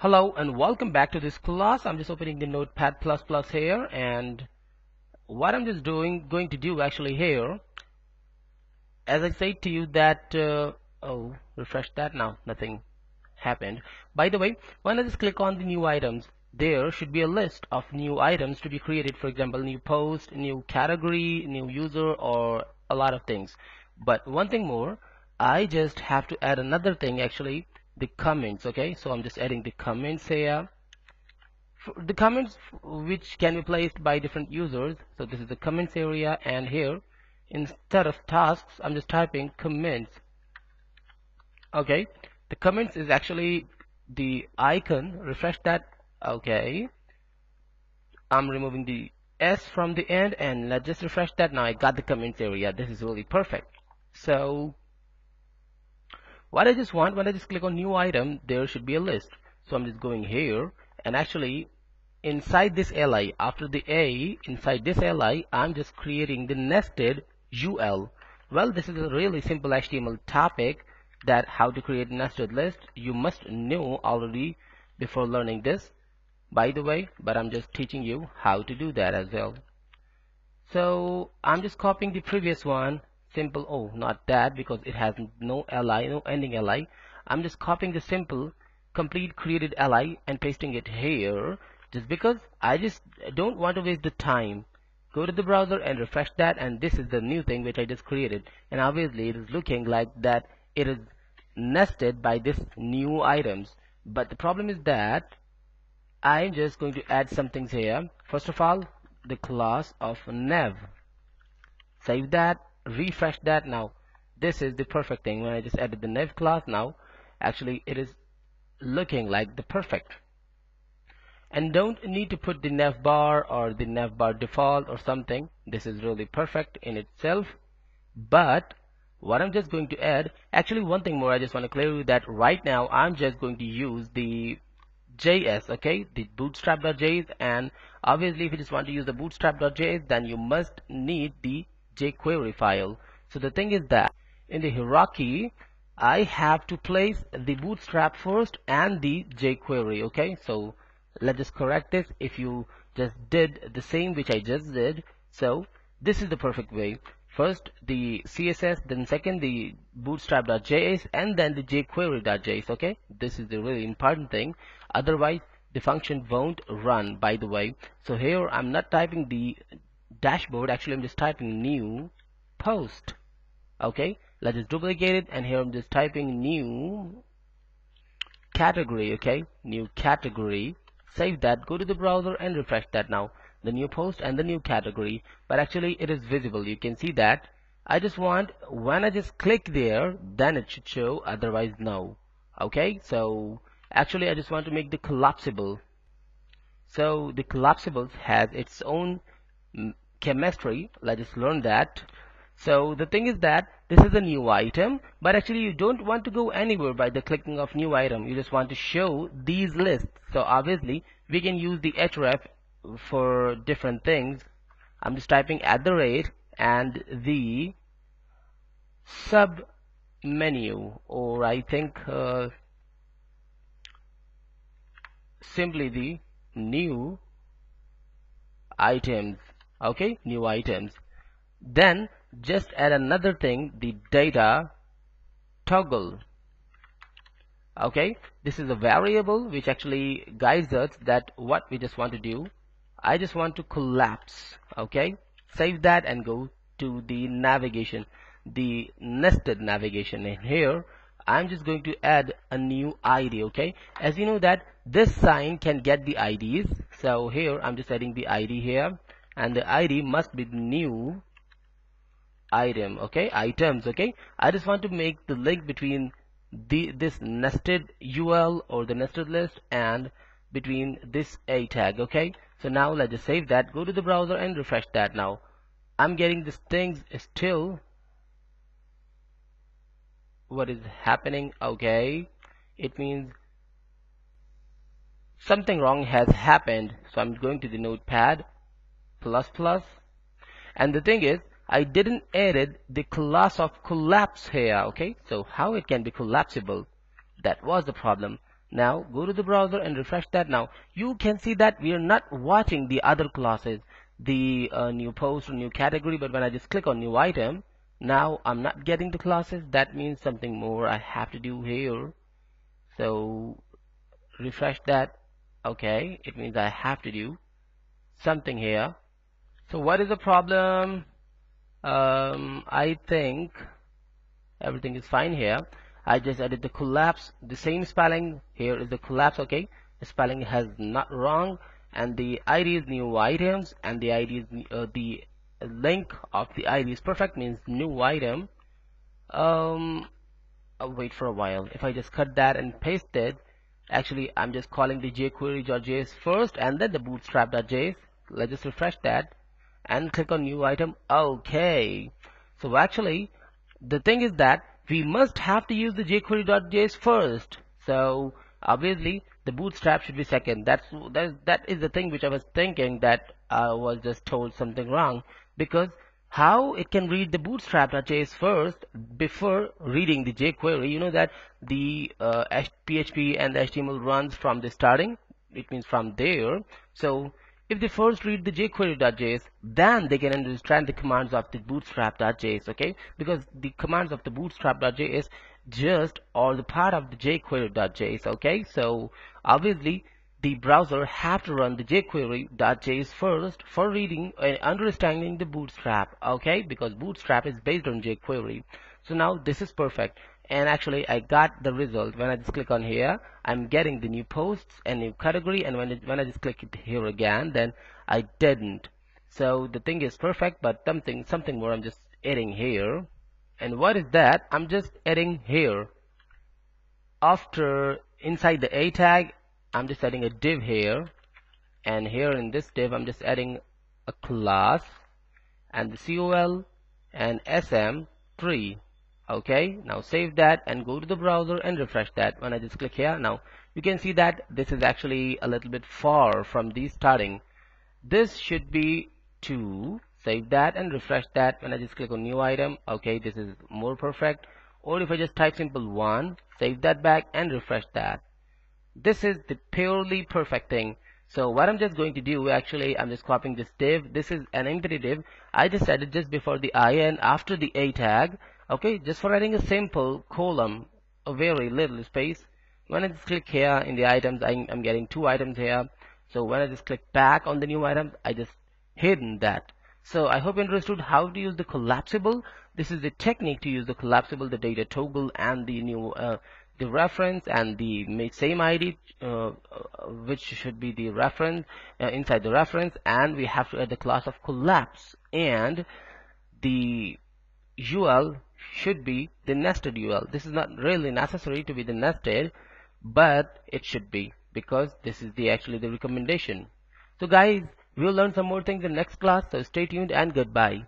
Hello and welcome back to this class. I'm just opening the Notepad++ here, and what I'm just going to do actually here, as I said to you that oh, refresh that. Now nothing happened. By the way, when I just click on the new items, there should be a list of new items to be created. For example, new post, new category, new user, or a lot of things. But one thing more, I just have to add another thing actually, the comments. Okay, so I'm just adding the comments here. The comments which can be placed by different users. So this is the comments area, and here instead of tasks I'm just typing comments. Okay, the comments is actually the icon. Refresh that. Okay, I'm removing the S from the end, and let's just refresh that. Now I got the comments area. This is really perfect. So what I just want, when I just click on new item, there should be a list. So I'm just going here, and actually inside this li, after the a, inside this li, I'm just creating the nested ul. Well, this is a really simple HTML topic, that how to create nested list. You must know already before learning this, by the way, but I'm just teaching you how to do that as well. So I'm just copying the previous one, simple. Oh, not that, because it has no li, no ending li. I'm just copying the simple complete created li and pasting it here, just because I just don't want to waste the time. Go to the browser and refresh that, and this is the new thing which I just created, and obviously it is looking like that it is nested by this new items. But the problem is that I'm just going to add some things here. First of all, the class of nav. Save that, refresh that. Now this is the perfect thing. When I just added the nav class, now actually it is looking like the perfect. And don't need to put the nav bar or the nav bar default or something. This is really perfect in itself. But what I'm just going to add, actually one thing more, I just want to clear you that right now I'm just going to use the JS, okay, the bootstrap.js, and obviously if you just want to use the bootstrap.js, then you must need the jQuery file. So the thing is that in the hierarchy I have to place the bootstrap first and the jQuery. Okay, so let's just correct this. If you just did the same which I just did, so this is the perfect way. First the CSS, then second the bootstrap.js, and then the jQuery.js. okay, this is the really important thing, otherwise the function won't run, by the way. So here I'm not typing the dashboard, actually I'm just typing new post. Okay, let's just duplicate it, and here I'm just typing new category. Okay, new category. Save that, go to the browser and refresh that. Now the new post and the new category, but actually it is visible, you can see that. I just want, when I just click there, then it should show, otherwise no. Okay, so actually I just want to make the collapsible. So the collapsibles has its own chemistry. Let's just learn that. So the thing is that this is a new item, but actually you don't want to go anywhere by the clicking of new item. You just want to show these lists. So obviously we can use the href for different things. I'm just typing @ and the sub menu, or I think simply the new items. Okay, new items. Then just add another thing, the data toggle. Okay, this is a variable which actually guides us that what we just want to do. I just want to collapse. Okay, save that and go to the navigation, the nested navigation, and here I'm just going to add a new ID. Okay, as you know that this sign can get the IDs, so here I'm just adding the ID here, and the ID must be the new item. Okay, items. Okay, I just want to make the link between this nested UL or the nested list and between this a tag. Okay, so now let's just save that, go to the browser and refresh that. Now I'm getting these things still. What is happening? Okay, it means something wrong has happened. So I'm going to the Notepad++, and the thing is I didn't added the class of collapse here. Okay, so how it can be collapsible? That was the problem. Now go to the browser and refresh that. Now you can see that we are not watching the other classes, the new post or new category, but when I just click on new item, now I'm not getting the classes. That means something more I have to do here. So refresh that. Okay, it means I have to do something here. So what is the problem? I think everything is fine here. I just added the collapse, the same spelling. Here is the collapse. Okay, the spelling has not wrong, and the ID is new items, and the ID is the link of the ID is perfect, means new item. I'll wait for a while. If I just cut that and paste it, actually I'm just calling the jQuery.js first and then the bootstrap.js. Let's just refresh that and click on new item. Okay, so actually the thing is that we must have to use the jQuery.js first. So obviously the bootstrap should be second. That is the thing which I was thinking, that I was just told something wrong, because how it can read the bootstrap.js first before reading the jQuery. You know that the PHP and the HTML runs from the starting, it means from there. So if they first read the jQuery.js, then they can understand the commands of the bootstrap.js. Okay, because the commands of the bootstrap.js just are the part of the jQuery.js. Okay, so obviously the browser have to run the jQuery.js first for reading and understanding the bootstrap. Okay, because bootstrap is based on jQuery. So now this is perfect, and actually I got the result. When I just click on here, I'm getting the new posts and new category, and when I just click it here again, then I didn't. So the thing is perfect, but something more I'm just adding here. And what is that? I'm just adding here, after inside the a tag, I'm just adding a div here, and here in this div I'm just adding a class and the col and sm3. Okay, now save that and go to the browser and refresh that. When I just click here, now you can see that this is actually a little bit far from the starting. This should be 2. Save that and refresh that. When I just click on new item, okay, this is more perfect. Or if I just type simple 1, save that back and refresh that. This is the purely perfect thing. So what I'm just going to do, actually I'm just copying this div. This is an empty div. I just added just before the I and after the a tag. Okay, just for adding a simple column, a very little space. When I just click here in the items, I'm getting 2 items here. So when I just click back on the new item, I just hidden that. So I hope you understood how to use the collapsible. This is the technique to use the collapsible, the data toggle, and the new the reference and the same ID, which should be the reference inside the reference, and we have to add the class of collapse, and the UL should be the nested UL. This is not really necessary to be the nested, but it should be, because this is the actually the recommendation. So guys, we'll learn some more things in next class, so stay tuned and goodbye.